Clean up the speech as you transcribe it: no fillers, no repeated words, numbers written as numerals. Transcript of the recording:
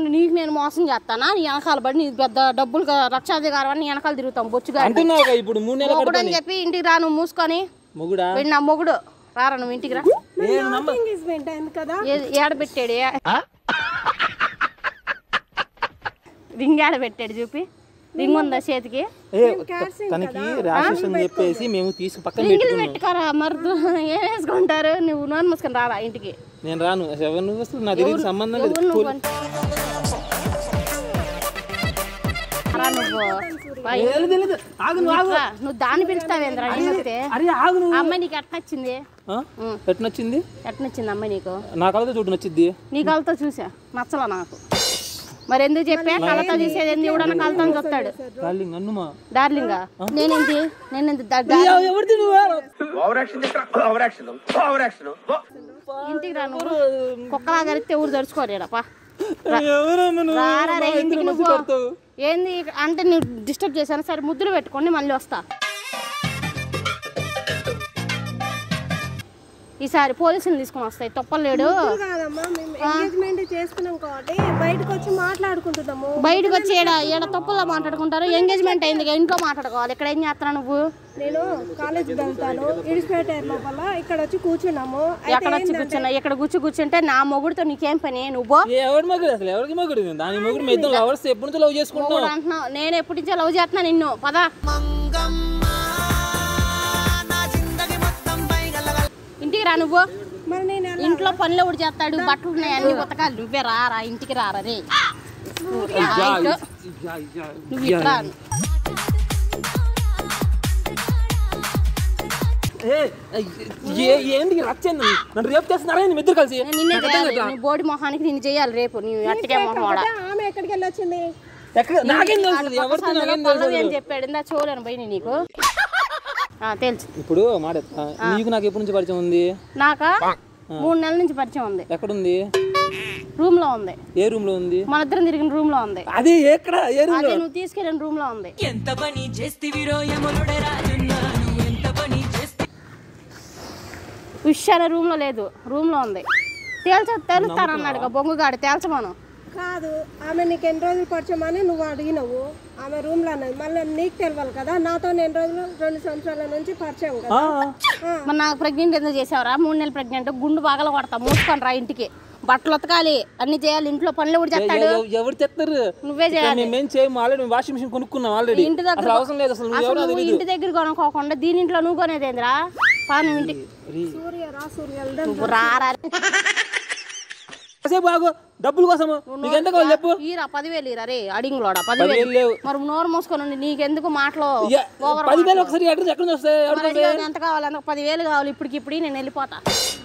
నుండి నీకు నేను మోసం చేస్తానా? నీ వెనకాల పడి నీ పెద్ద డబ్బులు లక్షాధికారం అని వెనకాల తిరుగుతాం బొచ్చుగా ఇప్పుడు 3 నెలలు అని చెప్పి ఇంటికి రా నువ్వు మూసుకొని. నా మొగుడు రారా నువ్వు ఇంటికి రా. ఏడ పెట్టాడు రింగ్ ఏడ పెట్టాడు చూపి. రింగ్ ఉందా చేతికి? రింగులు పెట్టుకోరా మరి ఏం వేసుకుంటారు? నువ్వు నోరు మూసుకొని రారా ఇంటికి. నేను రాను. సంబంధం లేదు. నువ్వు దాన్ని పిలుస్తావేంద్రా? అమ్మాయి నీకు ఎట్నొచ్చింది? ఎట్నొచ్చింది అమ్మాయి నీకు? నా కళతో చూడు నచ్చింది. నీ కళతో చూసా నచ్చలా నాకు. మరి ఎందుకు చెప్పా? కళతో చూసేది ఎందుకు? ఎవడన్నా కళతో చూస్తాడు. డార్లింగా నేనేంటి ఇంటికి రా. నువ్వు కుక్కలా గరిస్తే ఊరు తడుచుకోలేడపా. ఇంటికి నువ్వు ఏంది అంటే నువ్వు డిస్టర్బ్ చేశాను. సరే ముద్దులు పెట్టుకోండి మళ్ళీ వస్తా. ఈసారి పోలీసులు తీసుకుని వస్తాయి. తప్పలేడు. బయటకు వచ్చి ఏడ తప్పుల్లో మాట్లాడుకుంటారు. ఎంగేజ్మెంట్ అయింది ఇంట్లో మాట్లాడుకోవాలి. ఇక్కడ ఏం చేస్తున్నా నువ్వు? నేను కాలేజీకి వెళ్తాను. లోపల ఇక్కడ వచ్చి కూర్చున్నాము. ఎక్కడ వచ్చి కూర్చున్నా? ఇక్కడ కూర్చుంటే నా మొగుడితో నీకేం పని? నువ్వు అంటున్నావు. నేను ఎప్పటి నుంచో లవ్ చేస్తున్నా నిన్ను. పదా ఇంటికి రా. నువ్వు ఇంట్లో పనులు ఎవడు చేస్తాడు? బట్టలు ఉన్నాయి అన్ని ఉతకాలి. నువ్వే రారా ఇంటికి. రారా రే నువ్వు ఇట్లా. బోడి మొహానికి నిన్ను చేయాలి రేపు. నువ్వు అట్టికే మొహం ఎక్కడికి వెళ్ళొచ్చింది ఏం చెప్పాడు? ఇందా చూడను పోయి నీకు తెలుసు. ఇప్పుడు నీకు నాకు ఎప్పటి నుంచి పరిచయం ఉంది? నాకా 3 నెలల నుంచి పరిచయం ఉంది. ఎక్కడుంది? రూమ్ లో ఉంది. ఏ రూమ్ లో ఉంది? మన ఇద్దరం తిరిగిన రూమ్ లో ఉంది. అది ఎక్కడ? ఏ రూమ్ లో? నువ్వు తీసుకెళ్ళిన రూమ్ లో ఉంది. ఉష్ అనే రూమ్ లో లేదు. రూమ్ లో ఉంది. తెలుస్తానన్నాడు బొంగుగాడు. తేల్చమను. కాదు ఆమె నీకు ఎన్ని రోజులు పరిచయం అని నువ్వు అడిగినవు. ఆమె రూమ్ లో అన్నది. మళ్ళీ నీకు తెలియాలి కదా. నాతో 2 సంవత్సరాల నుంచి పరిచయం కదా. మరి నాకు ప్రెగ్నెంట్ ఎందుకు చేసావరా? 3 నెలలు ప్రెగ్నెంట్. గుండు బాగా కొడతా. మూసుకొని రా ఇంటికి. బట్టలు ఉతకాలి అన్ని చేయాలి. ఇంట్లో పనులు ఎవరు చేస్తాడు? ఎవరు చేస్తారు? నువ్వే చేయాలి. వాషింగ్ మిషన్ కొనుక్కున్నాం ఆల్రెడీ. ఇంటి దగ్గర అవసరం లేదు. అసలు ఇంటి దగ్గర కొనుక్కోకుండా దీని ఇంట్లో నువ్వు కొనేదేంద్రా? పాను ఇంటికి రారా. డబ్బులు కోసం చెప్పు. 10,000 ఇరా రే అడింగ్లోడా. 10,000 లేవు. మరి నోరు మూసుకొని నీకెందుకు మాటలు? 10,000 ఒకసారి ఎంత కావాలి? 10,000 కావాలి. ఇప్పటికి నేను వెళ్ళిపోతా.